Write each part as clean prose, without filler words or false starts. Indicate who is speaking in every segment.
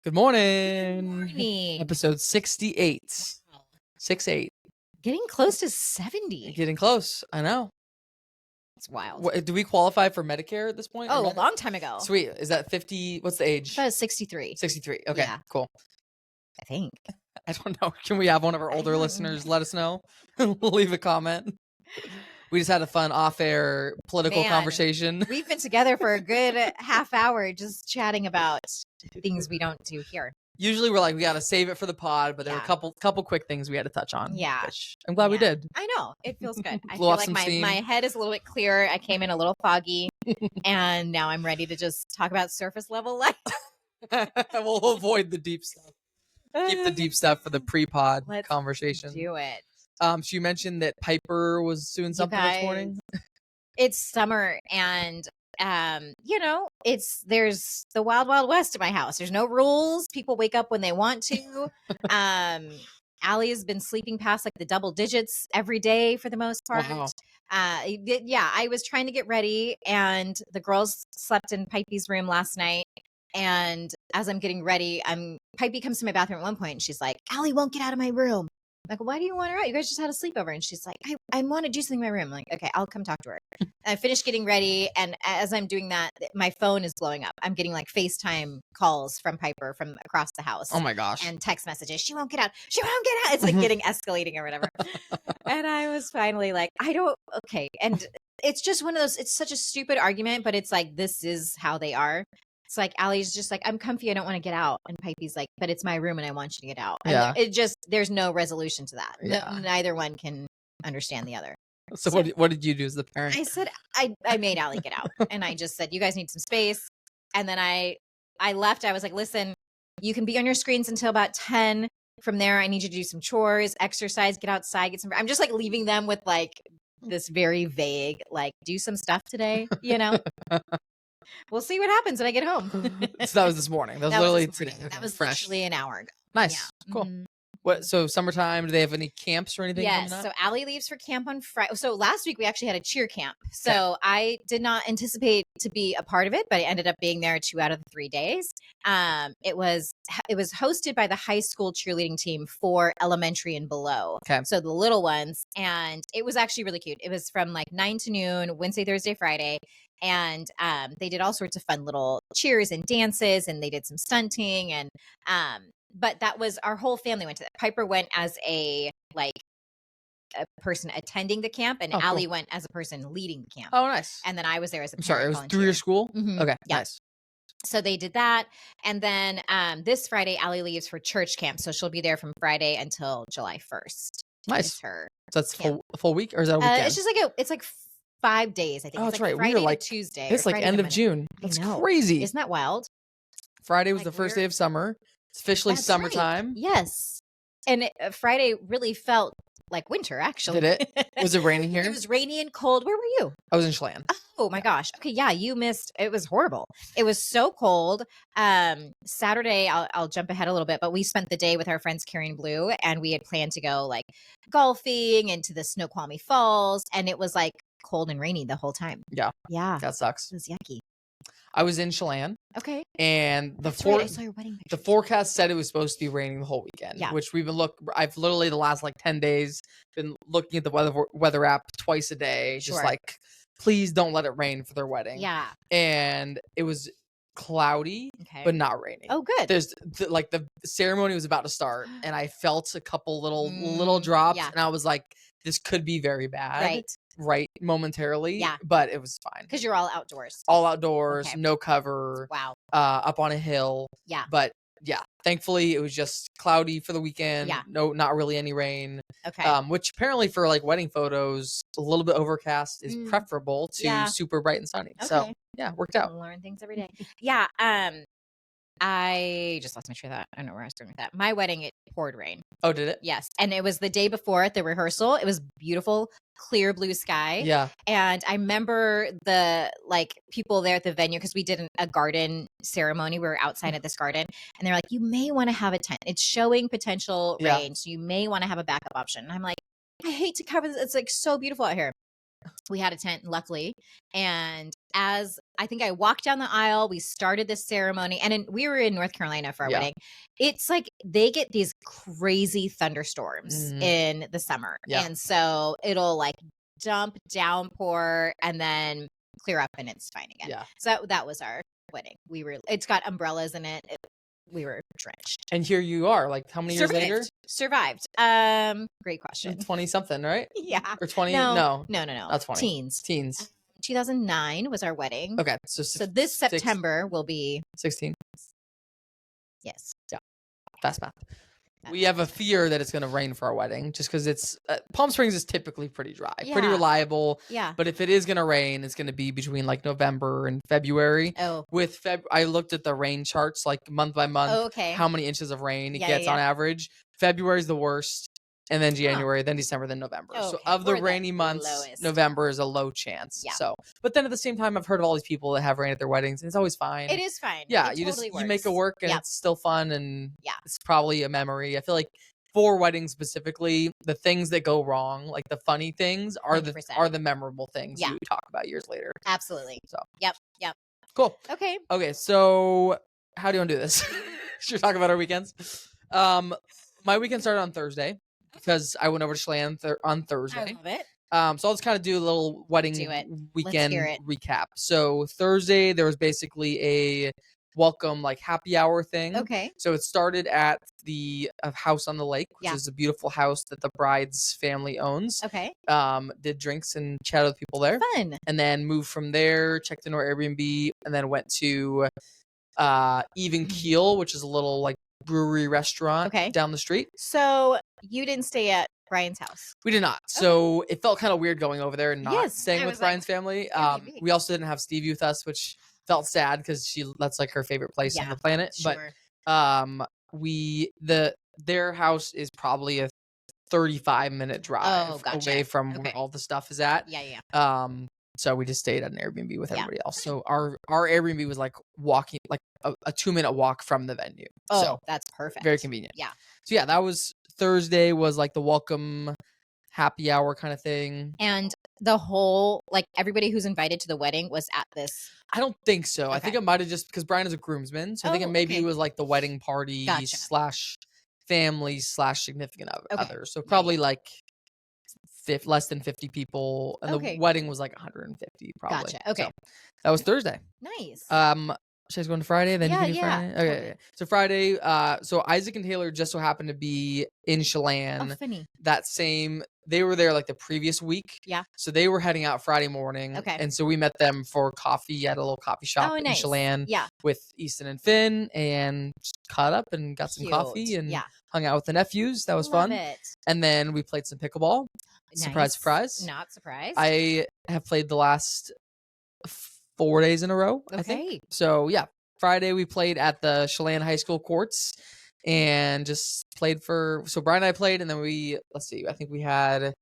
Speaker 1: Good morning.
Speaker 2: Morning.
Speaker 1: Episode 68.
Speaker 2: Wow.
Speaker 1: 68.
Speaker 2: Getting close to 70.
Speaker 1: Getting close. I know.
Speaker 2: It's wild.
Speaker 1: Do we qualify for Medicare at this point?
Speaker 2: Oh, a long time ago.
Speaker 1: Sweet. Is that 50? What's the age?
Speaker 2: That was 63.
Speaker 1: 63. Okay,
Speaker 2: Yeah.
Speaker 1: cool.
Speaker 2: I think.
Speaker 1: I don't know. Can we have one of our older listeners let us know? Leave a comment. We just had a fun off-air political conversation.
Speaker 2: We've been together for a good half hour just chatting about things we don't do here.
Speaker 1: Usually we're like, we got to save it for the pod, but there were a couple quick things we had to touch on.
Speaker 2: Yeah.
Speaker 1: Which I'm glad we did.
Speaker 2: I know. It feels good. I
Speaker 1: Blow
Speaker 2: feel
Speaker 1: off
Speaker 2: like
Speaker 1: some
Speaker 2: my
Speaker 1: steam.
Speaker 2: head is a little bit clearer. I came in a little foggy, and now I'm ready to just talk about surface level life.
Speaker 1: We'll avoid the deep stuff. Keep the deep stuff for the pre-pod conversation.
Speaker 2: Do it.
Speaker 1: So you mentioned that Piper was doing something this morning.
Speaker 2: It's summer, and there's the wild, wild west at my house. There's no rules. People wake up when they want to. Allie has been sleeping past like the double digits every day for the most part.
Speaker 1: Wow.
Speaker 2: I was trying to get ready, and the girls slept in Pipey's room last night. And as I'm getting ready, Pipey comes to my bathroom at one point, and she's like, "Allie won't get out of my room." I'm like, why do you want her out? You guys just had a sleepover. And she's like, I want to do something in my room. I'm like, okay, I'll come talk to her. And I finished getting ready. And as I'm doing that, my phone is blowing up. I'm getting like FaceTime calls from Piper from across the house.
Speaker 1: Oh my gosh.
Speaker 2: And text messages. She won't get out. She won't get out. It's like getting escalating or whatever. And I was finally like, okay. And it's just one of those, it's such a stupid argument, but it's like, this is how they are. It's like Allie's just like, I'm comfy, I don't want to get out. And Pipey's like, but it's my room and I want you to get out.
Speaker 1: Yeah.
Speaker 2: And there's no resolution to that.
Speaker 1: Yeah.
Speaker 2: Neither one can understand the other.
Speaker 1: So what did you do as the parent?
Speaker 2: I said, I made Allie get out. And I just said, you guys need some space. And then I left. I was like, listen, you can be on your screens until about 10. From there, I need you to do some chores, exercise, get outside, get some. I'm just like leaving them with like this very vague, like, do some stuff today, We'll see what happens when I get home.
Speaker 1: So that was this morning. That was literally today. Okay,
Speaker 2: that was
Speaker 1: fresh.
Speaker 2: literally an hour ago.
Speaker 1: Nice.
Speaker 2: Yeah.
Speaker 1: Cool.
Speaker 2: Mm-hmm.
Speaker 1: What? So summertime, do they have any camps or anything?
Speaker 2: Yes. So Allie leaves for camp on Friday. So last week we actually had a cheer camp. So I did not anticipate to be a part of it, but I ended up being there 2 out of the 3 days. It was hosted by the high school cheerleading team for elementary and below.
Speaker 1: Okay.
Speaker 2: So the little ones, and it was actually really cute. It was from like 9 to noon, Wednesday, Thursday, Friday. And they did all sorts of fun little cheers and dances, and they did some stunting. And but that was our whole family went to that. Piper went as a person attending the camp, and Allie went as a person leading the camp.
Speaker 1: Oh, nice.
Speaker 2: And then I was there as a parent.
Speaker 1: Sorry, it was
Speaker 2: volunteer.
Speaker 1: through your school?
Speaker 2: Mm-hmm.
Speaker 1: Okay,
Speaker 2: yeah.
Speaker 1: nice.
Speaker 2: So they did that. And then this Friday, Allie leaves for church camp. So she'll be there from Friday until July 1st.
Speaker 1: Nice.
Speaker 2: Her
Speaker 1: so that's full week, or is that a weekend?
Speaker 2: It's just like 5 days, I think.
Speaker 1: Oh,
Speaker 2: it's
Speaker 1: that's
Speaker 2: like
Speaker 1: right.
Speaker 2: Friday
Speaker 1: We were like
Speaker 2: Tuesday.
Speaker 1: It's like end of June. That's crazy.
Speaker 2: Isn't that wild?
Speaker 1: Friday was the first day of summer. It's officially summertime.
Speaker 2: Right. Yes. And Friday really felt like winter, actually.
Speaker 1: Did it? Was it raining here?
Speaker 2: It was rainy and cold. Where were you?
Speaker 1: I was in Chelan.
Speaker 2: Oh my gosh. Okay, yeah, you missed. It was horrible. It was so cold. Saturday, I'll jump ahead a little bit, but we spent the day with our friends Carrie and Blue, and we had planned to go like golfing into the Snoqualmie Falls, and it was like cold and rainy the whole time.
Speaker 1: Yeah.
Speaker 2: Yeah.
Speaker 1: That sucks.
Speaker 2: It was yucky.
Speaker 1: I was in Chelan.
Speaker 2: Okay.
Speaker 1: And
Speaker 2: I saw your wedding pictures.
Speaker 1: The forecast said it was supposed to be raining the whole weekend.
Speaker 2: Yeah.
Speaker 1: Which I've literally the last like 10 days been looking at the weather app twice a day. Just like, please don't let it rain for their wedding.
Speaker 2: Yeah.
Speaker 1: And it was cloudy, but not raining.
Speaker 2: Oh, good.
Speaker 1: There's the ceremony was about to start, and I felt a couple little drops, and I was like, this could be very bad. Right, momentarily. Yeah. But it was fine.
Speaker 2: Because you're all outdoors.
Speaker 1: All outdoors, no cover.
Speaker 2: Wow.
Speaker 1: Up on a hill.
Speaker 2: Yeah.
Speaker 1: But yeah, thankfully it was just cloudy for the weekend.
Speaker 2: Yeah.
Speaker 1: No, not really any rain.
Speaker 2: Okay.
Speaker 1: Which apparently for like wedding photos, a little bit overcast is preferable to super bright and sunny.
Speaker 2: Okay.
Speaker 1: So yeah, worked out.
Speaker 2: Learn things every day. Yeah. I just lost my train of thought. I don't know where I was going with that. My wedding, it poured rain.
Speaker 1: Oh, did it?
Speaker 2: Yes. And it was the day before at the rehearsal. It was beautiful, clear blue sky.
Speaker 1: Yeah.
Speaker 2: And I remember the people there at the venue, because we did a garden ceremony. We were outside at this garden, and they're like, you may want to have a tent. It's showing potential rain, so you may want to have a backup option. And I'm like, I hate to cover this. It's like so beautiful out here. We had a tent, luckily. And as I think I walked down the aisle, we started this ceremony, and we were in North Carolina for our wedding. It's like they get these crazy thunderstorms in the summer. And so it'll like dump, downpour, and then clear up, and it's fine again. So that was our wedding. It's got umbrellas in it. We were drenched.
Speaker 1: And here you are, like how many years later?
Speaker 2: Survived. Great question.
Speaker 1: 20 something, right?
Speaker 2: Yeah.
Speaker 1: Or 20?
Speaker 2: No.
Speaker 1: Not 20.
Speaker 2: Teens. 2009 was our wedding.
Speaker 1: Okay. So
Speaker 2: this September will be
Speaker 1: 16.
Speaker 2: Yes.
Speaker 1: Yeah. Fast math. We have a fear that it's going to rain for our wedding just because it's Palm Springs is typically pretty dry, pretty reliable.
Speaker 2: Yeah.
Speaker 1: But if it is going to rain, it's going to be between like November and February.
Speaker 2: Oh.
Speaker 1: I looked at the rain charts like month by month.
Speaker 2: Oh, okay.
Speaker 1: How many inches of rain it gets on average. February is the worst. And then January, then December, then November.
Speaker 2: Okay.
Speaker 1: So of the rainy months,
Speaker 2: lowest.
Speaker 1: November is a low chance.
Speaker 2: Yeah.
Speaker 1: So, but then at the same time, I've heard of all these people that have rain at their weddings, and it's always fine.
Speaker 2: It is fine.
Speaker 1: Yeah,
Speaker 2: it
Speaker 1: you
Speaker 2: totally
Speaker 1: you make it work, and it's still fun, and
Speaker 2: yeah,
Speaker 1: it's probably a memory. I feel like for weddings specifically, the things that go wrong, like the funny things, are
Speaker 2: 100%.
Speaker 1: the memorable things you talk about years later.
Speaker 2: Absolutely.
Speaker 1: So
Speaker 2: yep.
Speaker 1: Cool.
Speaker 2: Okay.
Speaker 1: So how do you want to do this? Should we talk about our weekends? My weekend started on Thursday because I went over to Chelan on Thursday.
Speaker 2: I love it.
Speaker 1: So I'll just kind of do a little wedding weekend recap. So Thursday there was basically a welcome like happy hour thing.
Speaker 2: Okay.
Speaker 1: So it started at the house on the lake, which is a beautiful house that the bride's family owns.
Speaker 2: Okay.
Speaker 1: Did drinks and chatted with people there.
Speaker 2: Fun.
Speaker 1: And then moved from there, checked into our Airbnb, and then went to Even Keel, which is a little like brewery restaurant down the street.
Speaker 2: So you didn't stay at Brian's house?
Speaker 1: We did not. So it felt kind of weird going over there and not staying with Brian's family. We also didn't have Stevie with us, which felt sad because that's like her favorite place on the planet.
Speaker 2: Sure.
Speaker 1: But their house is probably a 35-minute drive away from where all the stuff is at.
Speaker 2: Yeah.
Speaker 1: So we just stayed at an Airbnb with everybody else. So our Airbnb was like walking, like a 2-minute walk from the venue.
Speaker 2: Oh,
Speaker 1: so
Speaker 2: that's perfect.
Speaker 1: Very convenient.
Speaker 2: Yeah.
Speaker 1: So yeah, that was Thursday was like the welcome happy hour kind of thing.
Speaker 2: And the whole, like everybody who's invited to the wedding was at this?
Speaker 1: I don't think so. I think it might have just, because Brian is a groomsman. So I think it maybe was like the wedding party / family / significant other. So probably like less than 50 people. And the wedding was like 150 probably.
Speaker 2: Gotcha. Okay.
Speaker 1: So that was Thursday.
Speaker 2: Nice.
Speaker 1: Should I go into Friday? Then you can do Friday? Okay. So Friday, so Isaac and Taylor just so happened to be in Chelan.
Speaker 2: Oh, funny.
Speaker 1: They were there like the previous week.
Speaker 2: Yeah.
Speaker 1: So they were heading out Friday morning.
Speaker 2: Okay.
Speaker 1: And so we met them for coffee at a little coffee shop in Chelan.
Speaker 2: Yeah.
Speaker 1: With Easton and Finn and just caught up and got some coffee and hung out with the nephews. That was fun.
Speaker 2: It.
Speaker 1: And then we played some pickleball. Nice. Surprise.
Speaker 2: Not surprised.
Speaker 1: I have played the last 4 days in a row, I think. So yeah, Friday we played at the Chelan High School courts and just played so Brian and I played, and then I think we had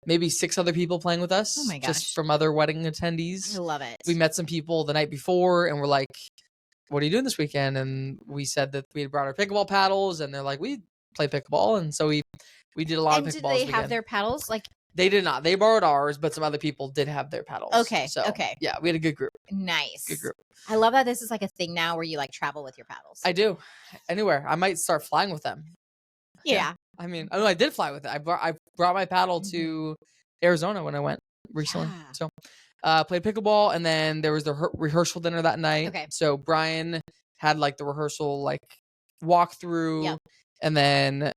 Speaker 1: maybe 6 other people playing with us.
Speaker 2: Oh my gosh.
Speaker 1: Just from other wedding attendees.
Speaker 2: I love it.
Speaker 1: We met some people the night before and we're like, what are you doing this weekend? And we said that we had brought our pickleball paddles, and they're like, we play pickleball. And so we did a lot of pickleball.
Speaker 2: Did they have their paddles? Like,
Speaker 1: they did not. They borrowed ours, but some other people did have their paddles.
Speaker 2: Okay.
Speaker 1: So, yeah, we had a good group.
Speaker 2: Nice.
Speaker 1: Good group.
Speaker 2: I love that this is like a thing now where you like travel with your paddles.
Speaker 1: I do. Anywhere. I might start flying with them.
Speaker 2: Yeah.
Speaker 1: I mean, I did fly with it. I brought my paddle to Arizona when I went recently. Yeah. So, played pickleball, and then there was the rehearsal dinner that night.
Speaker 2: Okay.
Speaker 1: So Brian had like the rehearsal like walkthrough, and then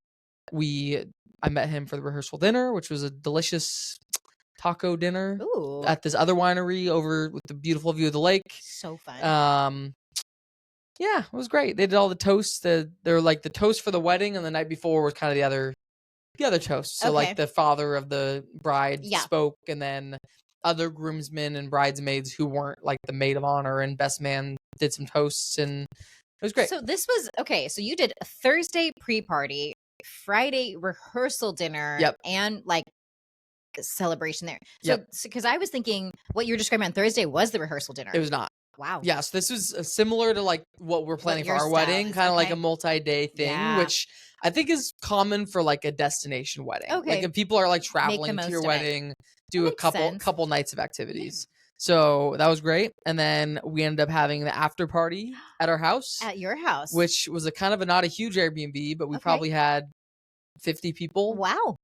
Speaker 1: I met him for the rehearsal dinner, which was a delicious taco dinner at this other winery over with the beautiful view of the lake.
Speaker 2: So fun.
Speaker 1: Yeah, it was great. They did all the toasts. They're like the toast for the wedding, and the night before was kind of the other toast. So like the father of the bride spoke, and then other groomsmen and bridesmaids who weren't like the maid of honor and best man did some toasts, and it was great.
Speaker 2: So this was so you did a Thursday pre-party, Friday rehearsal dinner, and like celebration there. So because I was thinking what you were describing on Thursday was the rehearsal dinner.
Speaker 1: It was not.
Speaker 2: Wow.
Speaker 1: Yeah, so this was similar to like what we're planning for our wedding, kind of like a multi-day thing, which I think is common for like a destination wedding. Okay. Like if people are like traveling to your wedding, do a couple nights of activities. So that was great. And then we ended up having the after party at our house.
Speaker 2: At your house.
Speaker 1: Which was not a huge Airbnb, but we probably had 50 people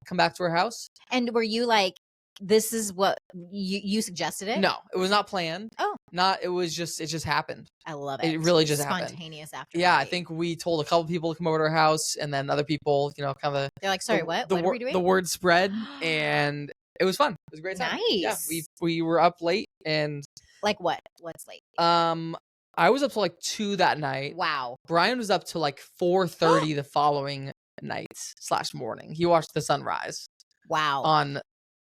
Speaker 1: come back to our house.
Speaker 2: And were you like, this is what you suggested it?
Speaker 1: No, it was not planned. It just happened.
Speaker 2: I love it.
Speaker 1: It really just happened.
Speaker 2: Spontaneous after.
Speaker 1: Yeah, I think we told a couple people to come over to our house, and then other people, kind of.
Speaker 2: They're like, sorry, what? What are we doing?
Speaker 1: The word spread, and it was fun. It was a great time.
Speaker 2: Nice.
Speaker 1: Yeah, we were up late and.
Speaker 2: Like what? What's late?
Speaker 1: I was up till like 2 that night.
Speaker 2: Wow.
Speaker 1: Brian was up till like 4:30 the following night / morning. He watched the sunrise.
Speaker 2: Wow.
Speaker 1: On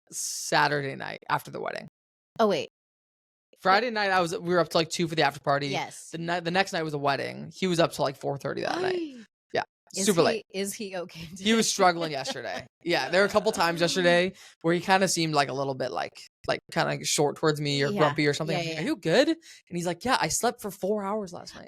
Speaker 1: Saturday night after the wedding.
Speaker 2: Oh wait.
Speaker 1: Friday night we were up to like 2 for the after party.
Speaker 2: Yes.
Speaker 1: The next night was a wedding. He was up till like 4:30 that night. Yeah. Super late.
Speaker 2: Is he okay today?
Speaker 1: He was struggling yesterday. Yeah, there were a couple times yesterday where he kind of seemed like a little bit like kind of short towards me or grumpy or something. Are you good? And he's like, yeah, I slept for 4 hours last night.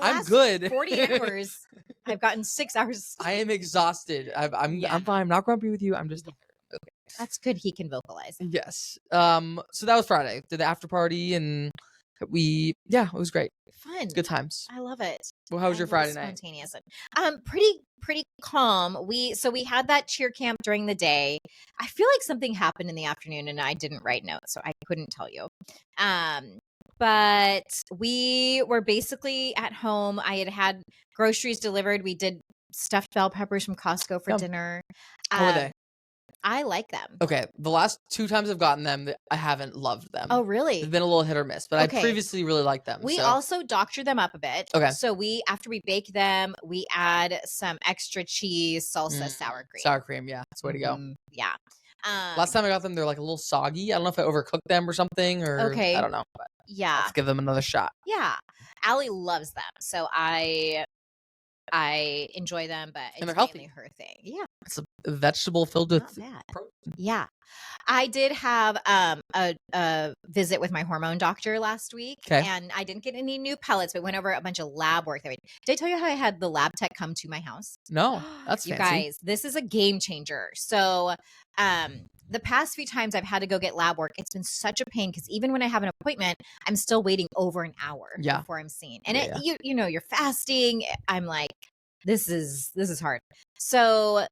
Speaker 1: I'm good.
Speaker 2: 40 hours. I've gotten 6 hours.
Speaker 1: I am exhausted. I'm fine. I'm not grumpy with you. I'm just tired. Okay.
Speaker 2: That's good. He can vocalize.
Speaker 1: Yes. So that was Friday. Did the after party and it was great.
Speaker 2: Fun.
Speaker 1: Good times.
Speaker 2: I love it.
Speaker 1: Well, how was your Friday night?
Speaker 2: Spontaneous. Pretty calm. We had that cheer camp during the day. I feel like something happened in the afternoon and I didn't write notes, so I couldn't tell you. But we were basically at home. I had groceries delivered. We did stuffed bell peppers from Costco for dinner.
Speaker 1: How were they?
Speaker 2: I like them.
Speaker 1: Okay. The last 2 times I've gotten them, I haven't loved them.
Speaker 2: Oh, really?
Speaker 1: They've been a little hit or miss, but I previously really liked them.
Speaker 2: We also doctored them up a bit.
Speaker 1: Okay.
Speaker 2: So after we bake them, we add some extra cheese, salsa, sour cream.
Speaker 1: Sour cream, yeah. That's the way to go.
Speaker 2: Yeah.
Speaker 1: Last time I got them, they're like a little soggy. I don't know if I overcooked them or something, or I don't know. But
Speaker 2: yeah.
Speaker 1: Let's give them another shot.
Speaker 2: Yeah. Allie loves them. So I enjoy them, but it's mainly her thing. Yeah.
Speaker 1: It's a vegetable filled with protein.
Speaker 2: Yeah. I did have a visit with my hormone doctor last week, and I didn't get any new pellets, but went over a bunch of lab work. Did I tell you how I had the lab tech come to my house?
Speaker 1: No, that's
Speaker 2: you
Speaker 1: fancy.
Speaker 2: Guys, this is a game changer. So the past few times I've had to go get lab work, it's been such a pain because even when I have an appointment, I'm still waiting over an hour before I'm seen. And you're fasting. I'm like, this is hard. So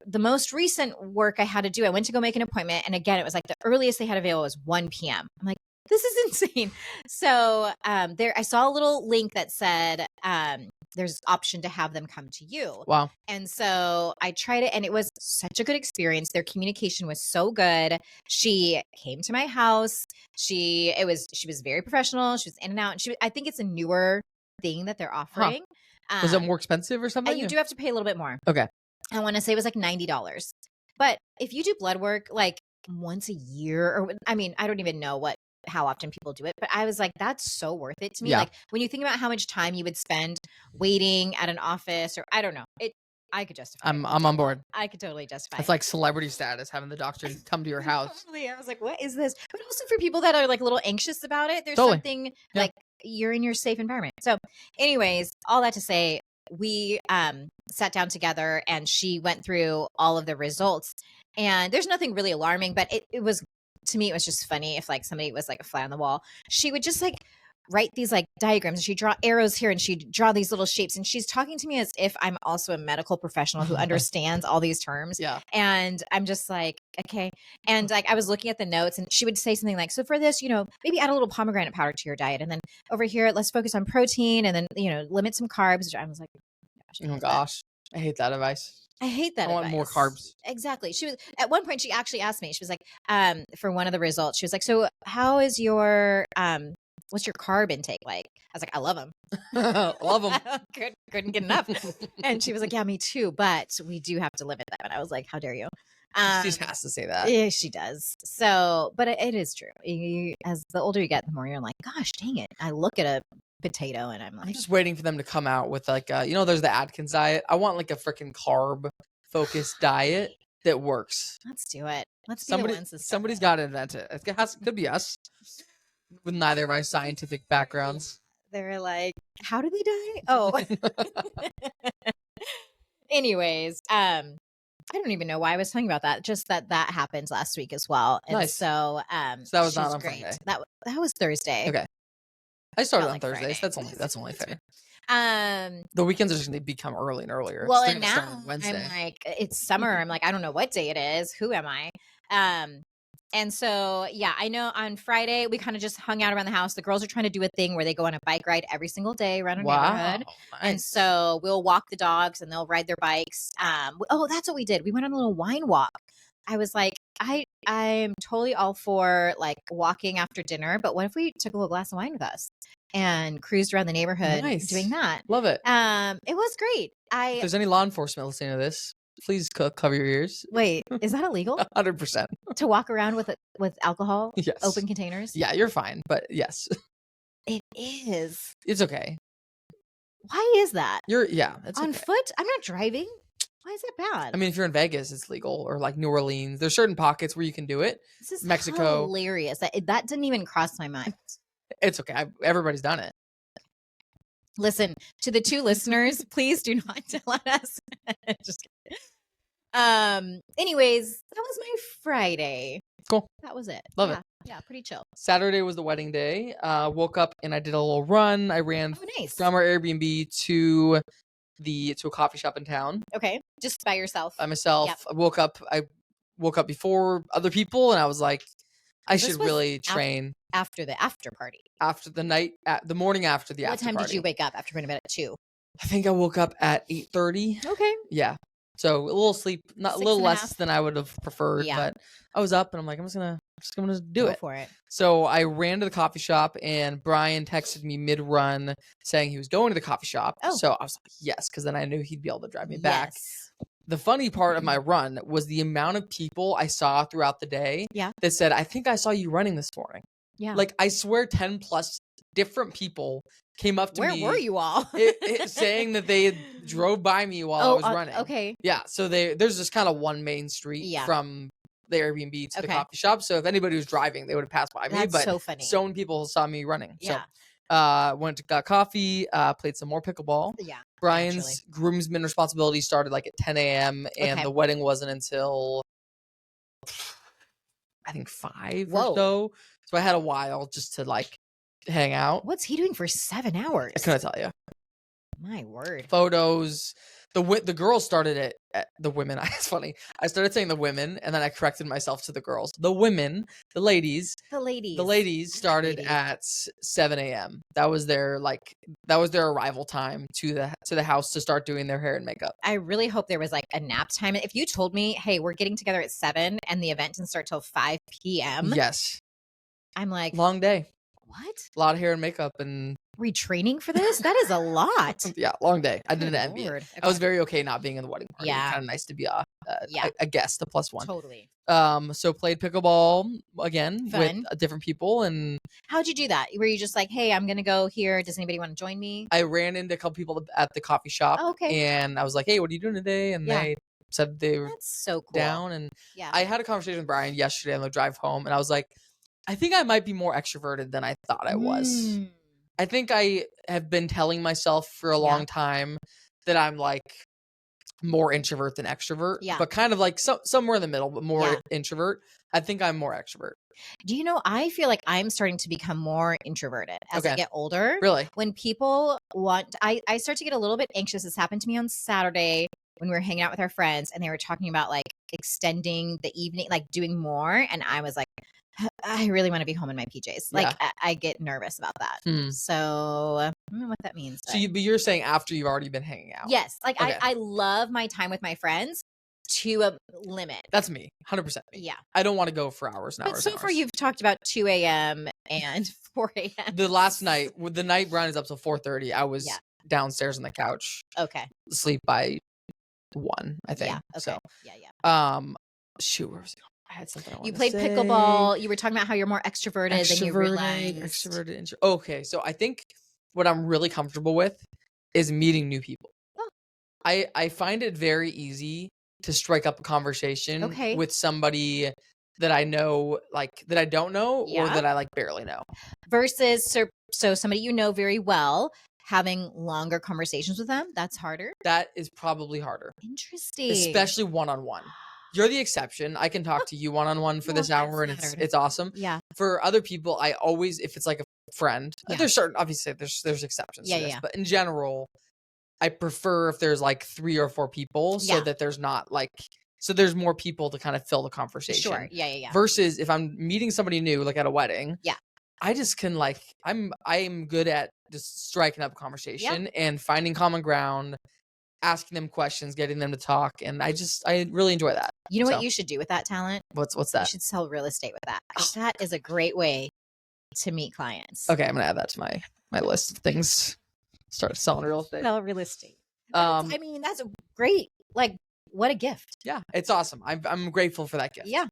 Speaker 2: the most recent work I had to do, I went to go make an appointment. And again, it was like the earliest they had available was 1 p.m. I'm like, this is insane. So I saw a little link that said there's option to have them come to you.
Speaker 1: Wow.
Speaker 2: And so I tried it and it was such a good experience. Their communication was so good. She came to my house. She was very professional. She was in and out. And I think it's a newer thing that they're offering.
Speaker 1: Was it more expensive or something?
Speaker 2: You do have to pay a little bit more.
Speaker 1: Okay.
Speaker 2: I want to say it was like $90. But if you do blood work like once a year, or I mean, I don't even know how often people do it, but I was like, that's so worth it to me. Yeah. Like when you think about how much time you would spend waiting at an office, or I don't know, I could justify.
Speaker 1: I'm on board.
Speaker 2: I could totally justify.
Speaker 1: It's like celebrity status having the doctor come to your house.
Speaker 2: Totally. I was like, what is this? But also for people that are like a little anxious about it, there's something like you're in your safe environment. So anyways, all that to say, we sat down together and she went through all of the results, and there's nothing really alarming, but it was, to me, it was just funny if like somebody was like a fly on the wall. She would just like write these like diagrams, and she'd draw arrows here and she'd draw these little shapes, and she's talking to me as if I'm also a medical professional who understands all these terms.
Speaker 1: Yeah.
Speaker 2: And I'm just like, okay. And like I was looking at the notes, and she would say something like, so for this, maybe add a little pomegranate powder to your diet, and then over here let's focus on protein, and then limit some carbs. I was like,
Speaker 1: oh gosh, I hate that advice.
Speaker 2: I hate that.
Speaker 1: I want more carbs.
Speaker 2: Exactly. She was at one point, she actually asked me, she was like, for one of the results, she was like, so how is your what's your carb intake like? I was like, I love them.
Speaker 1: Love them.
Speaker 2: Couldn't get enough. And she was like, yeah, me too, but we do have to limit them. And I was like, how dare you?
Speaker 1: She just has to say that.
Speaker 2: Yeah, she does. So, but it is true. As the older you get, the more you're like, gosh, dang it. I look at a potato and I'm
Speaker 1: just waiting for them to come out with like there's the Atkins diet. I want like a freaking carb focused diet that works.
Speaker 2: Let's do it.
Speaker 1: Somebody's got to invent it. It could be us with neither of our scientific backgrounds.
Speaker 2: They're like, how do they die? Oh. Anyways, I don't even know why I was talking about that. Just that happened last week as well. And
Speaker 1: Nice.
Speaker 2: so
Speaker 1: that was not
Speaker 2: she's
Speaker 1: on
Speaker 2: great.
Speaker 1: Friday.
Speaker 2: That was Thursday.
Speaker 1: Okay. I started on
Speaker 2: like
Speaker 1: Thursdays.
Speaker 2: Friday.
Speaker 1: That's only fair.
Speaker 2: The
Speaker 1: weekends are just going to become early and earlier.
Speaker 2: Well,
Speaker 1: So
Speaker 2: and now I'm like, it's summer. I'm like, I don't know what day it is. Who am I? And so, yeah, I know on Friday we kind of just hung out around the house. The girls are trying to do a thing where they go on a bike ride every single day around our neighborhood.
Speaker 1: Nice.
Speaker 2: And so we'll walk the dogs and they'll ride their bikes. That's what we did. We went on a little wine walk. I was like, I'm totally all for like walking after dinner, but what if we took a little glass of wine with us and cruised around the neighborhood doing that?
Speaker 1: Love it.
Speaker 2: It was great.
Speaker 1: If there's any law enforcement listening to this, please cover your ears.
Speaker 2: Wait, is that illegal?
Speaker 1: 100%.
Speaker 2: To walk around with alcohol?
Speaker 1: Yes.
Speaker 2: Open containers?
Speaker 1: Yeah, you're fine, but yes.
Speaker 2: It is.
Speaker 1: It's okay.
Speaker 2: Why is that?
Speaker 1: It's
Speaker 2: on
Speaker 1: okay.
Speaker 2: foot? I'm not driving. Why is that bad?
Speaker 1: I mean, if you're in Vegas, it's legal, or like New Orleans. There's certain pockets where you can do it.
Speaker 2: This is
Speaker 1: Mexico.
Speaker 2: Hilarious. That didn't even cross my mind.
Speaker 1: It's okay. Everybody's done it.
Speaker 2: Listen, to the 2 listeners, please do not tell us. Just kidding. Anyways, that was my Friday.
Speaker 1: Cool.
Speaker 2: That was it.
Speaker 1: Love it.
Speaker 2: Yeah, pretty chill.
Speaker 1: Saturday was the wedding day. Woke up and I did a little run. I ran from our Airbnb to a coffee shop in town.
Speaker 2: Okay. Just by yourself?
Speaker 1: By myself. Yep. I woke up before other people and I was like, I should really train.
Speaker 2: After the after party.
Speaker 1: After the morning after the after party.
Speaker 2: What time did you wake up after going to bed at 2?
Speaker 1: I think I woke up at 8:30.
Speaker 2: Okay.
Speaker 1: Yeah. So a little sleep, not a little less than I would have preferred, but I was up and I'm like, I'm just gonna do it.
Speaker 2: Go for it.
Speaker 1: So I ran to the coffee shop and Brian texted me mid-run saying he was going to the coffee shop. Oh. So I was like, yes, because then I knew he'd be able to drive me back. The funny part of my run was the amount of people I saw throughout the day that said, I think I saw you running this morning. Yeah. Like, I swear 10 plus different people came up to me.
Speaker 2: Where were you all?
Speaker 1: Saying that they drove by me while I was running.
Speaker 2: Okay.
Speaker 1: Yeah. So there's just kind of one main street from the Airbnb to the coffee shop. So if anybody was driving, they would have passed by me. But
Speaker 2: so funny.
Speaker 1: So many people saw me running. Yeah. So got coffee, played some more pickleball. Yeah. Brian's groomsmen responsibility started like at 10 a.m. and the wedding wasn't until I think 5 or so. So I had a while just to like hang out.
Speaker 2: What's he doing for 7 hours?
Speaker 1: I couldn't tell you.
Speaker 2: My word.
Speaker 1: Photos. The girls started at the women. It's funny. I started saying the women, and then I corrected myself to the girls. The women, the ladies started at 7 a.m. That was their arrival time to the house to start doing their hair and makeup.
Speaker 2: I really hope there was like a nap time. If you told me, hey, we're getting together at 7 and the event didn't start till 5 p.m.
Speaker 1: Yes.
Speaker 2: I'm like,
Speaker 1: long day.
Speaker 2: What?
Speaker 1: A lot of hair and makeup and
Speaker 2: retraining for this? That is a lot.
Speaker 1: Yeah, long day. I didn't envy it. Okay. I was very okay not being in the wedding party. Yeah. Kind of nice to be a guest, a plus one.
Speaker 2: Totally.
Speaker 1: So played pickleball again with different people. And
Speaker 2: how'd you do that? Were you just like, hey, I'm going to go here. Does anybody want to join me?
Speaker 1: I ran into a couple people at the coffee shop.
Speaker 2: Oh, okay.
Speaker 1: And I was like, hey, what are you doing today? And they said they were
Speaker 2: so cool.
Speaker 1: down. And I had a conversation with Brian yesterday on the drive home. And I was like, I think I might be more extroverted than I thought I was. I think I have been telling myself for a long time that I'm like more introvert than extrovert, but kind of like somewhere in the middle, but more introvert. I think I'm more extrovert.
Speaker 2: Do you know, I feel like I'm starting to become more introverted as I get older.
Speaker 1: Really?
Speaker 2: When people I start to get a little bit anxious. This happened to me on Saturday when we were hanging out with our friends and they were talking about like extending the evening, like doing more. And I was like, I really want to be home in my PJs. Like I get nervous about that. So I don't know what that means.
Speaker 1: But you're saying after you've already been hanging out?
Speaker 2: Yes. Like I love my time with my friends to a limit.
Speaker 1: That's me. 100% me.
Speaker 2: Yeah.
Speaker 1: I don't want to go for hours and hours.
Speaker 2: But so far you've talked about 2 a.m. and 4 a.m.
Speaker 1: The last night, the night Brian is up till 4:30, I was downstairs on the couch.
Speaker 2: Okay.
Speaker 1: Asleep by 1, I think.
Speaker 2: Yeah. Okay.
Speaker 1: So, shoot, where was it? I had something I wanted
Speaker 2: to say. You played pickleball. You were talking about how you're more extroverted than you realized.
Speaker 1: Extroverted. Okay, so I think what I'm really comfortable with is meeting new people. Oh. I find it very easy to strike up a conversation with somebody that I know, like that I don't know or that I like barely know.
Speaker 2: Versus so somebody you know very well. having longer conversations with them, that's harder?
Speaker 1: That is probably harder.
Speaker 2: Interesting.
Speaker 1: Especially one-on-one. You're the exception. I can talk to you one-on-one for this hour, and it's awesome.
Speaker 2: Yeah.
Speaker 1: For other people, I always, if it's like a friend, there's certain, obviously there's exceptions to this, but in general, I prefer if there's like 3 or 4 people so that there's not like, so there's more people to kind of fill the conversation.
Speaker 2: Sure. Yeah.
Speaker 1: Versus if I'm meeting somebody new, like at a wedding.
Speaker 2: Yeah.
Speaker 1: I just can like, I'm good at just striking up a conversation and finding common ground, asking them questions, getting them to talk. And I really enjoy that.
Speaker 2: You know what you should do with that talent?
Speaker 1: What's that?
Speaker 2: You should sell real estate with that. That is a great way to meet clients.
Speaker 1: Okay. I'm going to add that to my list of things. Start selling real estate.
Speaker 2: Sell real estate. I mean, that's a great, like, what a gift.
Speaker 1: Yeah. It's awesome. I'm grateful for that gift.
Speaker 2: Yeah.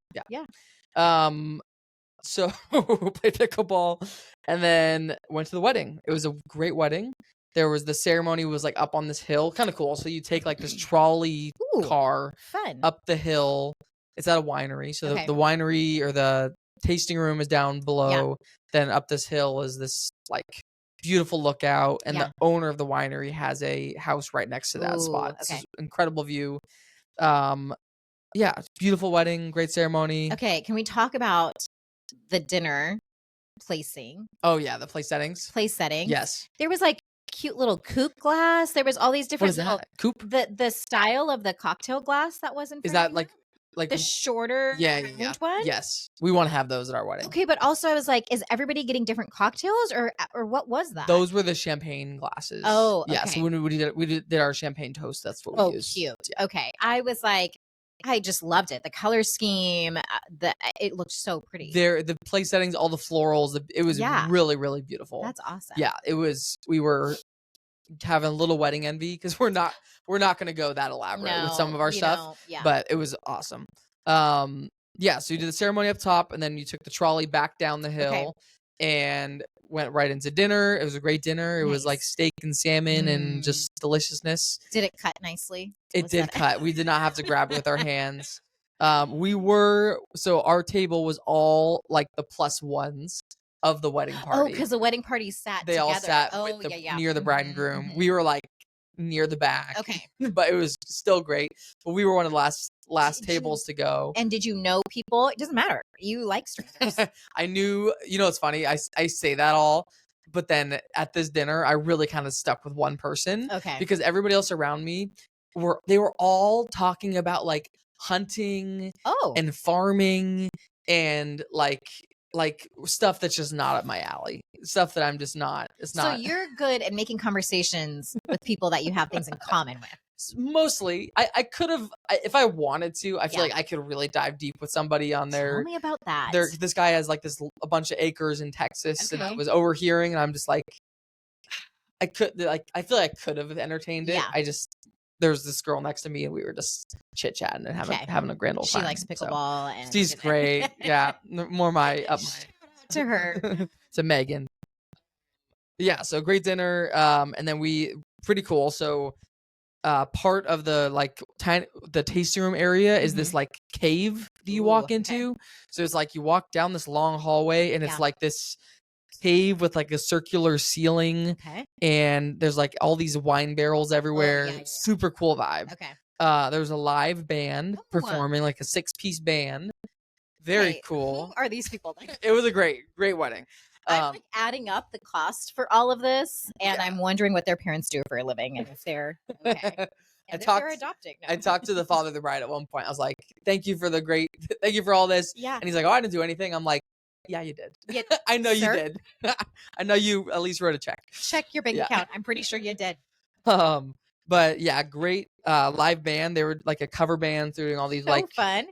Speaker 1: So played pickleball and then went to the wedding. It was a great wedding. There was the ceremony was like up on this hill, kind of cool. So you take like this trolley car up the hill. It's at a winery. So the winery or the tasting room is down below. Then up this hill is this like beautiful lookout. And the owner of the winery has a house right next to that spot. It's an incredible view. Beautiful wedding, great ceremony.
Speaker 2: Okay, can we talk about the dinner placing?
Speaker 1: Oh yeah, the place settings. Yes.
Speaker 2: There was like cute little coupe glass. There was all these different.
Speaker 1: What is that? Coupe?
Speaker 2: The style of the cocktail glass that was in.
Speaker 1: Is that like
Speaker 2: the shorter one?
Speaker 1: Yes, we want to have those at our wedding.
Speaker 2: Okay, but also I was like, is everybody getting different cocktails or what was that?
Speaker 1: Those were the champagne glasses.
Speaker 2: Oh, okay.
Speaker 1: Yeah. So when we did our champagne toast, that's what we used.
Speaker 2: Oh, cute. Yeah. Okay, I was like, I just loved it. The color scheme, it looked so pretty.
Speaker 1: The place settings, all the florals, it was really, really beautiful.
Speaker 2: That's awesome.
Speaker 1: Yeah, it was. We were having a little wedding envy because we're not going to go that elaborate with some of our stuff. But it was awesome. So you did the ceremony up top, and then you took the trolley back down the hill and went right into dinner. It was a great dinner. It was like steak and salmon and just deliciousness.
Speaker 2: Did it cut nicely?
Speaker 1: It did cut. We did not have to grab it with our hands. So our table was all like the plus ones of the wedding party.
Speaker 2: Oh, because the wedding party sat
Speaker 1: They
Speaker 2: together.
Speaker 1: all sat near the bride and groom. We were like near the back.
Speaker 2: Okay.
Speaker 1: But it was still great. But we were one of the last tables to go.
Speaker 2: And did you know people? It doesn't matter. You like strangers.
Speaker 1: I knew, it's funny. I say that all. But then at this dinner, I really kind of stuck with one person.
Speaker 2: Okay.
Speaker 1: Because everybody else around me they were all talking about like hunting and farming and like stuff that's just not up my alley. Stuff that I'm just not. It's not.
Speaker 2: So you're good at making conversations with people that you have things in common with.
Speaker 1: Mostly, I could have, if I wanted to. I feel like I could really dive deep with somebody on their.
Speaker 2: Tell me about that.
Speaker 1: This guy has like a bunch of acres in Texas, and I was overhearing, and I'm just like, I feel like I could have entertained it.
Speaker 2: Yeah.
Speaker 1: There was this girl next to me, and we were just chit chatting and having a grand old time.
Speaker 2: She likes pickleball, and
Speaker 1: she's great. Yeah, more my
Speaker 2: to her
Speaker 1: to Megan. Yeah, so great dinner, and then pretty cool. So, part of the tasting room area is this like cave that you walk into. Okay. So it's like you walk down this long hallway, and it's like this cave with like a circular ceiling, and there's like all these wine barrels everywhere. Super cool vibe. There was a live band performing, like a 6-piece band. Very cool.
Speaker 2: Who are these people?
Speaker 1: It was a great wedding.
Speaker 2: I'm like adding up the cost for all of this, and I'm wondering what their parents do for a living and if they're okay. And they're adopting. No.
Speaker 1: I talked to the father of the bride at one point. I was like, thank you for all this.
Speaker 2: Yeah.
Speaker 1: And he's like, oh, I didn't do anything. I'm like, yeah, you did.
Speaker 2: Yeah,
Speaker 1: I know you did. I know you at least wrote a check.
Speaker 2: Check your bank account. I'm pretty sure you did.
Speaker 1: But yeah, great live band. They were like a cover band doing all these
Speaker 2: fun.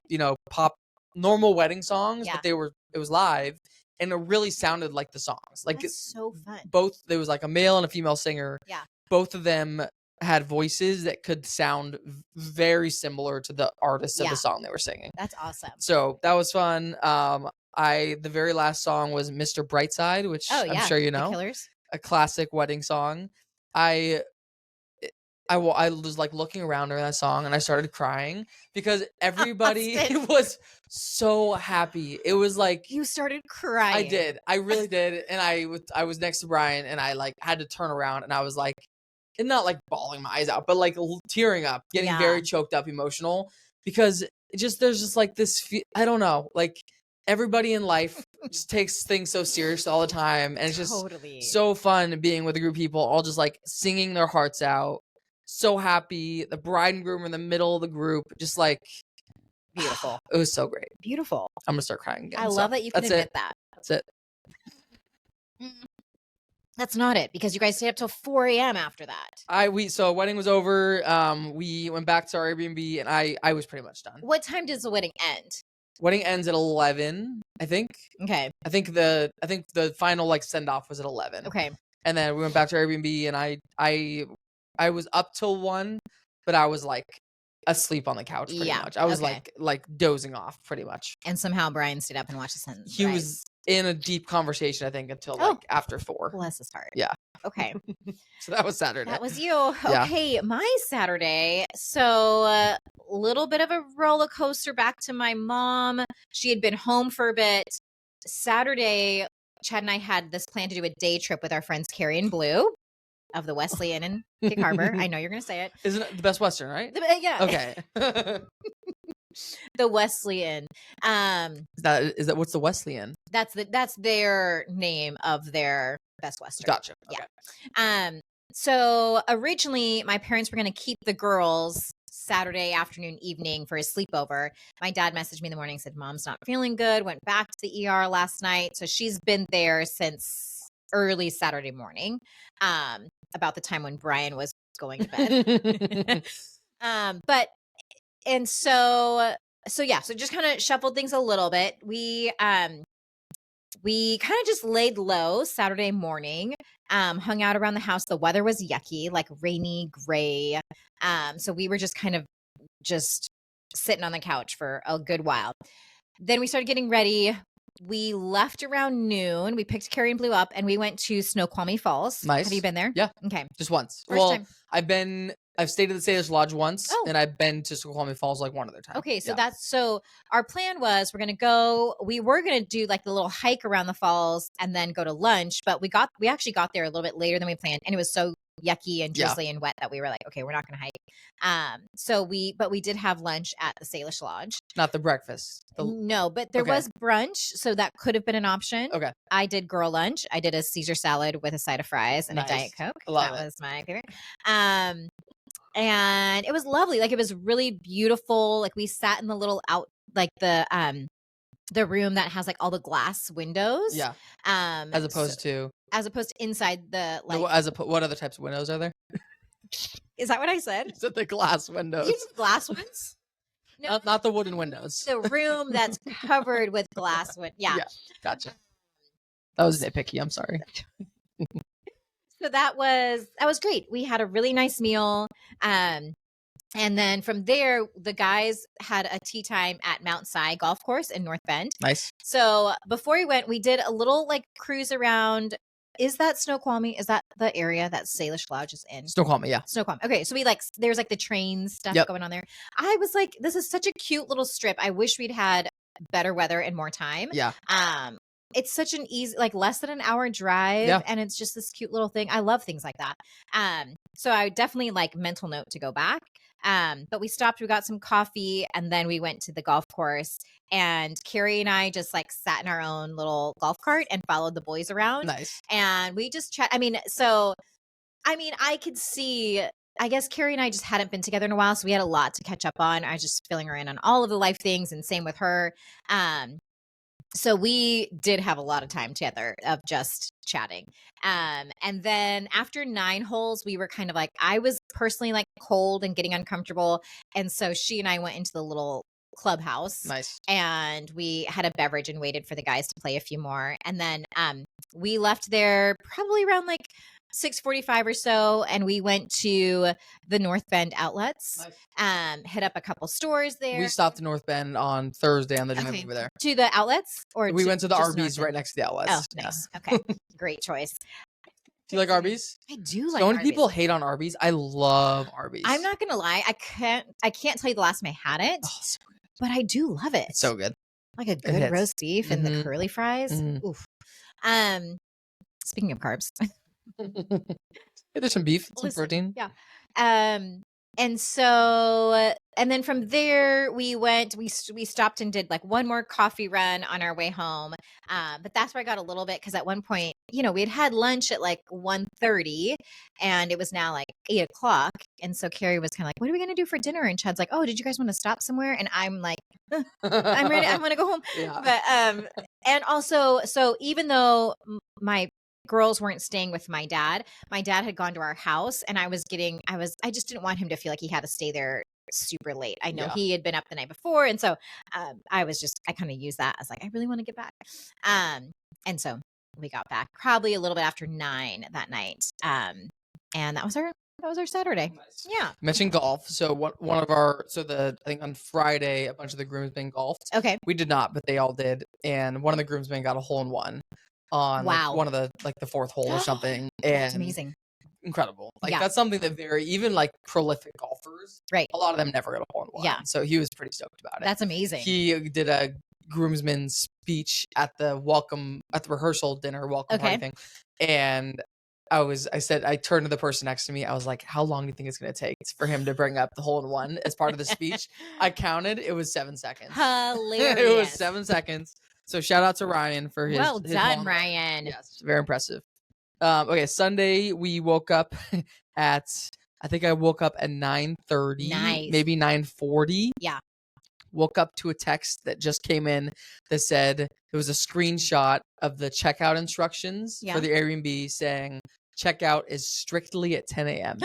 Speaker 1: Pop normal wedding songs, but it was live, and it really sounded like the songs. Like
Speaker 2: it's so fun.
Speaker 1: There was like a male and a female singer. Yeah. Both of them had voices that could sound very similar to the artists of the song they were singing.
Speaker 2: That's awesome.
Speaker 1: So that was fun. The very last song was Mr. Brightside, which I'm sure you know.
Speaker 2: The Killers.
Speaker 1: A classic wedding song. I I was like looking around during that song and I started crying because everybody was so happy. It was like
Speaker 2: you started crying.
Speaker 1: I did. I really did. And I was next to Brian and I like had to turn around and I was like, and not like bawling my eyes out, but like tearing up, getting very choked up, emotional, because there's just like this. I don't know, like everybody in life just takes things so serious all the time, and it's just so fun being with a group of people, all just like singing their hearts out, so happy. The bride and groom in the middle of the group, just like
Speaker 2: beautiful.
Speaker 1: It was so great,
Speaker 2: beautiful.
Speaker 1: I'm gonna start crying again.
Speaker 2: I love that you can admit that.
Speaker 1: That's it.
Speaker 2: That's not it, because you guys stayed up till 4 a.m. after that.
Speaker 1: So wedding was over. We went back to our Airbnb, and I was pretty much done.
Speaker 2: What time does the wedding end?
Speaker 1: Wedding ends at 11, I think.
Speaker 2: Okay.
Speaker 1: I think the final like send off was at 11.
Speaker 2: Okay.
Speaker 1: And then we went back to our Airbnb, and I was up till 1, but I was like asleep on the couch pretty much. I was like dozing off pretty much.
Speaker 2: And somehow Brian stayed up and watched the sunrise.
Speaker 1: He was in a deep conversation, I think, until like after 4.
Speaker 2: Bless his heart.
Speaker 1: Yeah.
Speaker 2: Okay.
Speaker 1: So that was Saturday.
Speaker 2: That was you. Okay. My Saturday. So a little bit of a roller coaster back to my mom. She had been home for a bit. Saturday, Chad and I had this plan to do a day trip with our friends Carrie and Blue of the Wesleyan in Gig Harbor. I know you're going to say it.
Speaker 1: Isn't it the Best Western, right?
Speaker 2: Yeah.
Speaker 1: Okay.
Speaker 2: The Wesleyan.
Speaker 1: Is that what's the Wesleyan?
Speaker 2: That's their name of their Best Western.
Speaker 1: Gotcha. Okay.
Speaker 2: Yeah. So originally my parents were going to keep the girls Saturday afternoon, evening for a sleepover. My dad messaged me in the morning, said mom's not feeling good, went back to the ER last night. So she's been there since early Saturday morning, about the time when Brian was going to bed. So just kind of shuffled things a little bit. We kind of just laid low Saturday morning, hung out around the house. The weather was yucky, like rainy, gray. So we were just kind of just sitting on the couch for a good while. Then we started getting ready. We left around noon. We picked Carrie and Blue up and we went to Snoqualmie Falls.
Speaker 1: Nice.
Speaker 2: Have you been there?
Speaker 1: Yeah.
Speaker 2: Okay.
Speaker 1: Just once.
Speaker 2: First time.
Speaker 1: I've stayed at the Sailor's Lodge once, and I've been to Snoqualmie Falls like one other time.
Speaker 2: Okay, so so our plan was we were going to do like the little hike around the falls and then go to lunch, but we actually got there a little bit later than we planned, and it was so yucky and drizzly and wet that we were like, okay, we're not going to hike. But we did have lunch at the Sailor's Lodge.
Speaker 1: Not the breakfast.
Speaker 2: No, but there was brunch, so that could have been an option.
Speaker 1: Okay.
Speaker 2: I did girl lunch. I did a Caesar salad with a side of fries and a Diet Coke. That was my favorite. And it was lovely. Like, it was really beautiful. Like, we sat in the little the room that has like all the glass windows.
Speaker 1: Yeah. As opposed to
Speaker 2: inside the
Speaker 1: what other types of windows are there?
Speaker 2: Is that what I said?
Speaker 1: You said the glass windows.
Speaker 2: You said glass ones?
Speaker 1: No, not the wooden windows.
Speaker 2: The room that's covered with glass Yeah.
Speaker 1: Gotcha. That was nitpicky. I'm sorry.
Speaker 2: So that was great. We had a really nice meal. And then from there, the guys had a tea time at Mount Si Golf Course in North Bend.
Speaker 1: Nice.
Speaker 2: So before we went, we did a little like cruise around. Is that Snoqualmie? Is that the area that Sailor's Lodge is in?
Speaker 1: Snoqualmie, yeah.
Speaker 2: Snoqualmie. Okay, so there's like the train stuff going on there. I was like, this is such a cute little strip. I wish we'd had better weather and more time.
Speaker 1: Yeah.
Speaker 2: It's such an easy, like less than an hour drive, and it's just this cute little thing. I love things like that. So I definitely like mental note to go back. But we stopped, we got some coffee, and then we went to the golf course, and Carrie and I just like sat in our own little golf cart and followed the boys around.
Speaker 1: Nice.
Speaker 2: And we just chat. I could see, I guess Carrie and I just hadn't been together in a while, so we had a lot to catch up on. I was just filling her in on all of the life things, and same with her. So we did have a lot of time together of just chatting. And then after 9 holes, we were kind of like, I was personally like cold and getting uncomfortable. And so she and I went into the little clubhouse.
Speaker 1: Nice.
Speaker 2: And we had a beverage and waited for the guys to play a few more. And then we left there probably around like 6:45 or so, and we went to the North Bend outlets. Nice. Hit up a couple stores there.
Speaker 1: We stopped in North Bend on Thursday on the drive over there.
Speaker 2: To the outlets?
Speaker 1: Or we went to the Arby's right next to the outlets.
Speaker 2: Oh, nice. Yeah. Okay. Great choice.
Speaker 1: Do you like Arby's?
Speaker 2: I do like
Speaker 1: So many
Speaker 2: Arby's.
Speaker 1: people hate on Arby's. I love Arby's.
Speaker 2: I'm not gonna lie. I can't tell you the last time I had it,
Speaker 1: so good.
Speaker 2: But I do love it.
Speaker 1: It's so good.
Speaker 2: Like a good roast beef and the curly fries. Oof. Speaking of carbs.
Speaker 1: There's some beef, some protein.
Speaker 2: Yeah. And so, and then from there we stopped and did like one more coffee run on our way home. But that's where I got a little bit, because at one point, we had lunch at like 1:30 and it was now like 8:00. And so Carrie was kind of like, what are we going to do for dinner? And Chad's like, oh, did you guys want to stop somewhere? And I'm like, I'm ready. I want to go home. Yeah. But, and also, so even though my girls weren't staying with my dad had gone to our house, and I just didn't want him to feel like he had to stay there super late. I know he had been up the night before. And so, I kind of used that as like, I really want to get back. And so we got back probably a little bit after 9 that night. And that was our Saturday. Nice. Yeah.
Speaker 1: You mentioned golf. So I think on Friday, a bunch of the groomsmen golfed.
Speaker 2: Okay.
Speaker 1: We did not, but they all did. And one of the groomsmen got a hole-in-one on one of the the fourth hole or something. And
Speaker 2: that's amazing.
Speaker 1: Incredible. That's something that even prolific golfers,
Speaker 2: right?
Speaker 1: A lot of them never get a hole-in-one. Yeah. So he was pretty stoked about it.
Speaker 2: That's amazing.
Speaker 1: He did a groomsman speech at the rehearsal dinner welcome party thing. And I turned to the person next to me. I was like, how long do you think it's going to take for him to bring up the hole-in-one as part of the speech? I counted. It was 7 seconds.
Speaker 2: Hilarious.
Speaker 1: It was 7 seconds. So shout out to Ryan for his
Speaker 2: well done,
Speaker 1: Ryan. Yes, very impressive. Okay, Sunday we woke up at, I think I woke up at 9:30, maybe 9:40.
Speaker 2: Yeah.
Speaker 1: Woke up to a text that just came in that said, it was a screenshot of the checkout instructions for the Airbnb saying checkout is strictly at 10 a.m.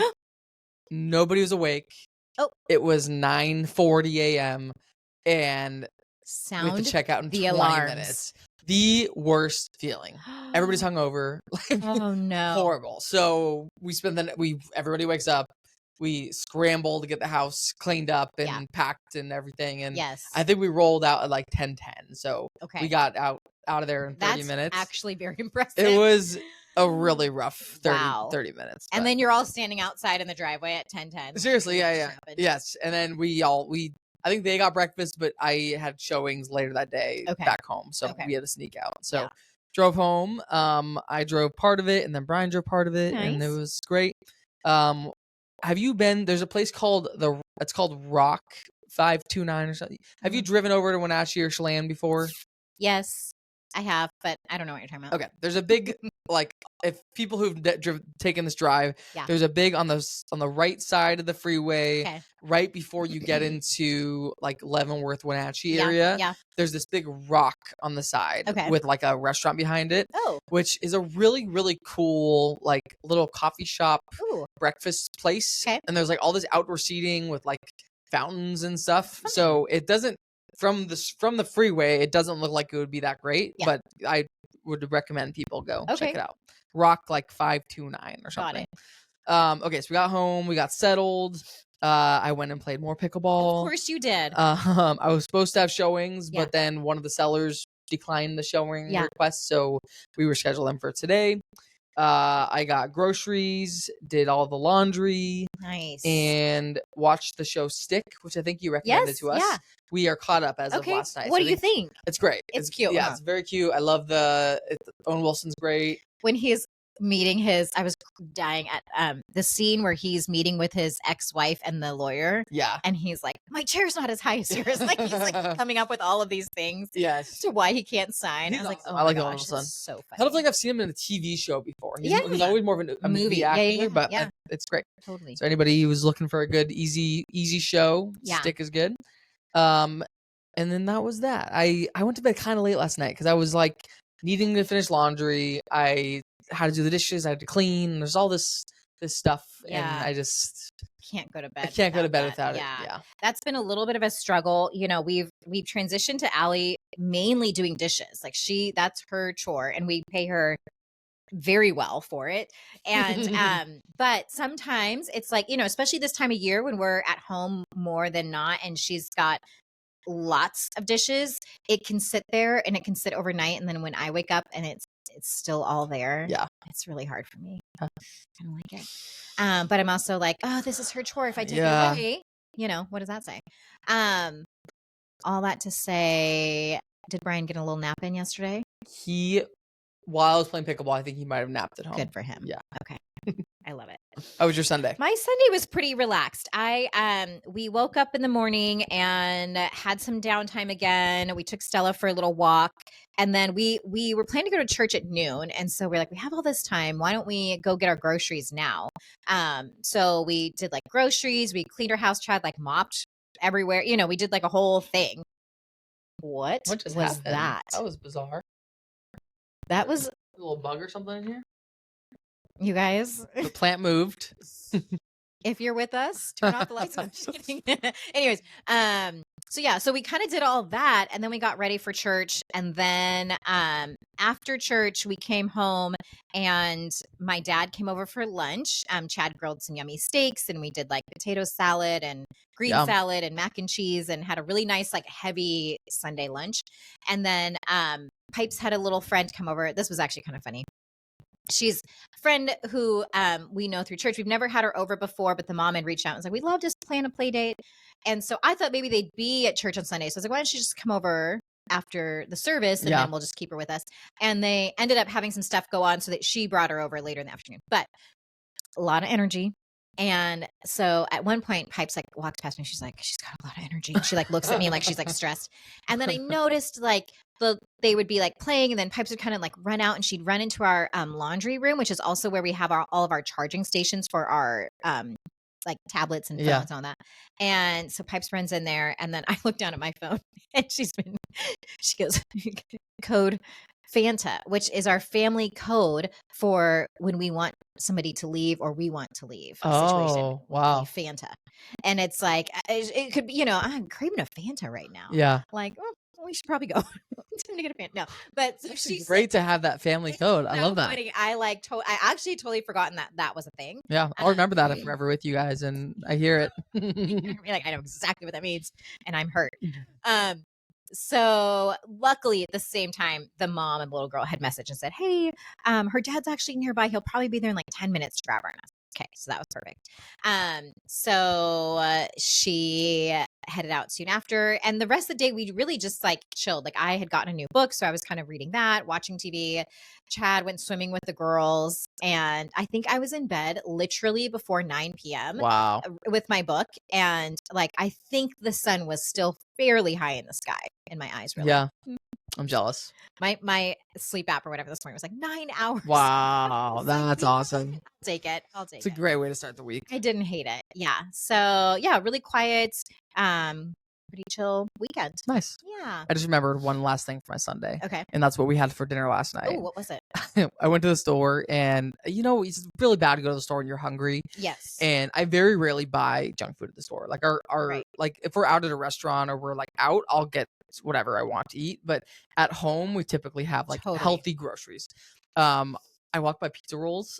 Speaker 1: Nobody was awake. Oh. It was 9:40 a.m. and
Speaker 2: sound
Speaker 1: with the checkout in 20
Speaker 2: alarms.
Speaker 1: Minutes. The worst feeling. Everybody's hungover.
Speaker 2: Oh no.
Speaker 1: Horrible. So everybody wakes up. We scramble to get the house cleaned up and packed and everything. And I think we rolled out at like 10:10. So we got out of there in 30 minutes.
Speaker 2: That's actually very impressive.
Speaker 1: It was a really rough 30 minutes.
Speaker 2: But. And then you're all standing outside in the driveway at 10:10.
Speaker 1: Seriously, yeah. Yes. And then I think they got breakfast, but I had showings later that day back home. So we had to sneak out. So drove home. I drove part of it, and then Brian drove part of it. Nice. And it was great. Have you been, there's a place called it's called Rock 529 or something. Have you driven over to Wenatchee or Chelan before?
Speaker 2: Yes, I have, but I don't know what you're talking about.
Speaker 1: Okay. There's a big, if people who've taken this drive, there's a big on the right side of the freeway, right before you get into Leavenworth, Wenatchee area. Yeah. There's this big rock on the side with a restaurant behind it, which is a really, really cool, little coffee shop breakfast place. Okay. And there's all this outdoor seating with fountains and stuff. Okay. So it doesn't, from the freeway, it doesn't look like it would be that great, but I would recommend people go check it out. Rock 529 or something. Got it. Okay, so we got home, we got settled. I went and played more pickleball.
Speaker 2: Of course you did.
Speaker 1: I was supposed to have showings, but then one of the sellers declined the showing request, so we rescheduled them for today. I got groceries, did all the laundry.
Speaker 2: Nice.
Speaker 1: And watched the show Stick, which I think you recommended to us. Yeah. We are caught up as of last night.
Speaker 2: What do you think?
Speaker 1: It's great.
Speaker 2: It's cute.
Speaker 1: Yeah, it's very cute. I love Owen Wilson's great.
Speaker 2: When he's meeting I was dying at the scene where he's meeting with his ex-wife and the lawyer. Yeah. And he's like, my chair's not as high as yours. He's coming up with all of these things. Yes. To why he can't sign. I was like, oh, I like Owen Wilson. So funny.
Speaker 1: I don't think I've seen him in a TV show before. He's always more of a movie actor, but it's great.
Speaker 2: Totally.
Speaker 1: So anybody who's looking for a good, easy show, Stick is good. And then that was that. I went to bed kind of late last night because I was needing to finish laundry. I had to do the dishes. I had to clean. There's all this stuff, and I just
Speaker 2: can't go to bed.
Speaker 1: I can't go to bed without it. Yeah,
Speaker 2: that's been a little bit of a struggle. We've transitioned to Allie mainly doing dishes. That's her chore, and we pay her very well for it. And but sometimes it's especially this time of year when we're at home more than not, and she's got lots of dishes, it can sit there and it can sit overnight, and then when I wake up and it's it's still all there.
Speaker 1: Yeah.
Speaker 2: It's really hard for me. I don't like it. But I'm also like, oh, this is her chore. If I take it away, what does that say? All that to say, did Brian get a little nap in yesterday?
Speaker 1: While I was playing pickleball, I think he might have napped at home.
Speaker 2: Good for him.
Speaker 1: Yeah.
Speaker 2: Okay. I love it.
Speaker 1: How was your Sunday?
Speaker 2: My Sunday was pretty relaxed. We woke up in the morning and had some downtime again. We took Stella for a little walk, and then we were planning to go to church at noon. And so we're like, we have all this time. Why don't we go get our groceries now? So we did like groceries. We cleaned our house, Chad, like mopped everywhere. We did like a whole thing. What
Speaker 1: just
Speaker 2: was
Speaker 1: happened?
Speaker 2: that?
Speaker 1: That was bizarre.
Speaker 2: That was
Speaker 1: a little bug or something in here.
Speaker 2: You guys,
Speaker 1: the plant moved.
Speaker 2: If you're with us, turn off the lights. Anyways, so we kind of did all that, and then we got ready for church, and then after church we came home, and my dad came over for lunch. Chad grilled some yummy steaks, and we did like potato salad and green salad and mac and cheese, and had a really nice like heavy Sunday lunch. And then Pipes had a little friend come over. This was actually kind of funny. She's a friend who we know through church. We've never had her over before, but the mom had reached out and was like, we'd love to plan a play date. And so I thought maybe they'd be at church on Sunday. So I was like, why don't you just come over after the service, and then we'll just keep her with us. And they ended up having some stuff go on so that she brought her over later in the afternoon. But a lot of energy. And so at one point, Pipes like walks past me. She's like, she's got a lot of energy. And she like looks at me like she's like stressed. And then I noticed like they would be like playing, and then Pipes would kind of like run out, and she'd run into our laundry room, which is also where we have all of our charging stations for our like tablets and phones and all that. And so Pipes runs in there, and then I look down at my phone, and she goes, code Fanta, which is our family code for when we want somebody to leave or we want to leave.
Speaker 1: Oh, wow.
Speaker 2: Fanta. And it's like, it could be, I'm craving a Fanta right now.
Speaker 1: Yeah.
Speaker 2: Like, we should probably go. Time to get a Fanta. No, but so
Speaker 1: she's great to have that family code. I love that.
Speaker 2: Funny. I actually totally forgotten that was a thing.
Speaker 1: Yeah. I'll remember that if I'm ever with you guys and I hear it.
Speaker 2: Like, I know exactly what that means, and I'm hurt. So luckily at the same time, the mom and the little girl had messaged and said, hey, her dad's actually nearby. He'll probably be there in like 10 minutes to grab her. And I was like, okay, so that was perfect. So she headed out soon after, and the rest of the day we really just like chilled. Like I had gotten a new book, so I was kind of reading that, watching TV. Chad went swimming with the girls, and I think I was in bed literally before 9 p.m.
Speaker 1: Wow.
Speaker 2: With my book, and like I think the sun was still fairly high in the sky in my eyes. Really.
Speaker 1: Yeah. I'm jealous.
Speaker 2: My sleep app or whatever this morning was like 9 hours.
Speaker 1: Wow, that's awesome.
Speaker 2: I'll take it.
Speaker 1: It's a great way to start the week.
Speaker 2: I didn't hate it. Yeah. So yeah, really quiet, pretty chill weekend.
Speaker 1: Nice.
Speaker 2: Yeah.
Speaker 1: I just remembered one last thing for my Sunday.
Speaker 2: Okay.
Speaker 1: And that's what we had for dinner last night.
Speaker 2: Oh, what was it?
Speaker 1: I went to the store, and it's really bad to go to the store when you're hungry.
Speaker 2: Yes.
Speaker 1: And I very rarely buy junk food at the store. Like our
Speaker 2: Right.
Speaker 1: like if we're out at a restaurant or we're like out, I'll get whatever I want to eat. But at home, we typically have like healthy groceries. I walked by pizza rolls.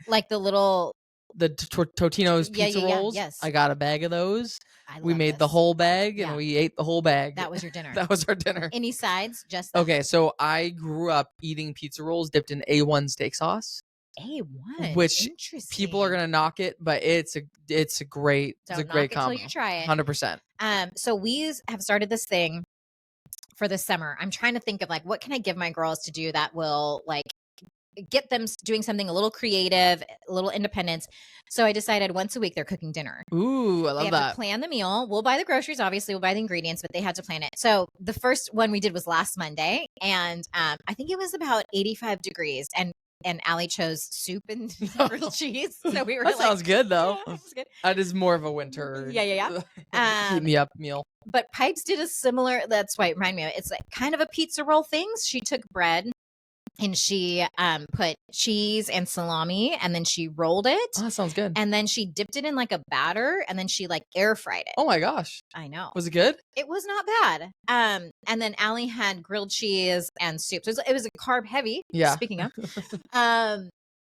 Speaker 2: Like the little
Speaker 1: Totino's pizza rolls.
Speaker 2: Yes.
Speaker 1: I got a bag of those. We made the whole bag, and we ate the whole bag.
Speaker 2: That was your dinner.
Speaker 1: That was our dinner.
Speaker 2: Any sides? Just that?
Speaker 1: Okay, so I grew up eating pizza rolls dipped in A1 steak sauce.
Speaker 2: A1,
Speaker 1: which people are gonna knock it, but it's a great combo.
Speaker 2: You try it.
Speaker 1: 100%.
Speaker 2: So we have started this thing for the summer. I'm trying to think of like what can I give my girls to do that will like get them doing something a little creative, a little independence. So I decided once a week they're cooking dinner.
Speaker 1: Ooh, I love that.
Speaker 2: They have to plan the meal. We'll buy the groceries, obviously. We'll buy the ingredients, but they had to plan it. So the first one we did was last Monday, and I think it was about 85 degrees, and Allie chose soup and grilled cheese. So we were
Speaker 1: that sounds good though.
Speaker 2: Yeah, that was good.
Speaker 1: That is more of a winter.
Speaker 2: Yeah.
Speaker 1: Keep me up meal.
Speaker 2: But Pipes did a similar. That's why it reminded me of it. It's like kind of a pizza roll thing. She took bread, and she put cheese and salami, and then she rolled it.
Speaker 1: Oh, that sounds good.
Speaker 2: And then she dipped it in like a batter, and then she like air fried it.
Speaker 1: Oh my gosh.
Speaker 2: I know.
Speaker 1: Was it good?
Speaker 2: It was not bad. And then Allie had grilled cheese and soup. So it was a carb heavy.
Speaker 1: Yeah.
Speaker 2: Speaking of.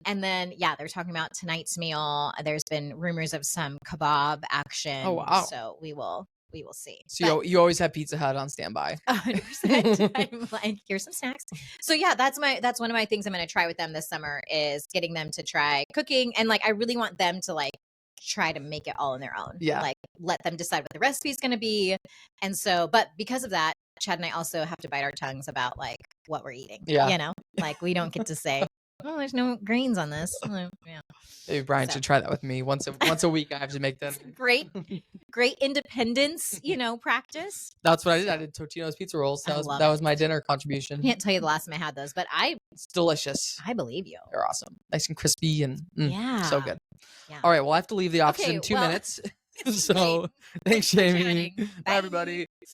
Speaker 2: And then, they're talking about tonight's meal. There's been rumors of some kebab action.
Speaker 1: Oh, wow.
Speaker 2: So we will we will see.
Speaker 1: So you always have Pizza Hut on standby.
Speaker 2: 100%. I'm like, here's some snacks. So yeah, that's one of my things I'm going to try with them this summer is getting them to try cooking. And like, I really want them to like try to make it all on their own.
Speaker 1: Yeah.
Speaker 2: Like let them decide what the recipe is going to be. And so, but because of that, Chad and I also have to bite our tongues about like what we're eating.
Speaker 1: Yeah.
Speaker 2: You know, like we don't get to say, oh, there's no grains on this. Yeah.
Speaker 1: Maybe Brian should try that with me once a week. I have to make them.
Speaker 2: Great independence, practice.
Speaker 1: That's what I did. I did Totino's pizza rolls. That was my dinner contribution.
Speaker 2: I can't tell you the last time I had those, but it's
Speaker 1: delicious.
Speaker 2: I believe you.
Speaker 1: They're awesome. Nice and crispy and so good.
Speaker 2: Yeah.
Speaker 1: All right. Well, I have to leave the office in 2 minutes. So thanks, Jamie. Bye, everybody.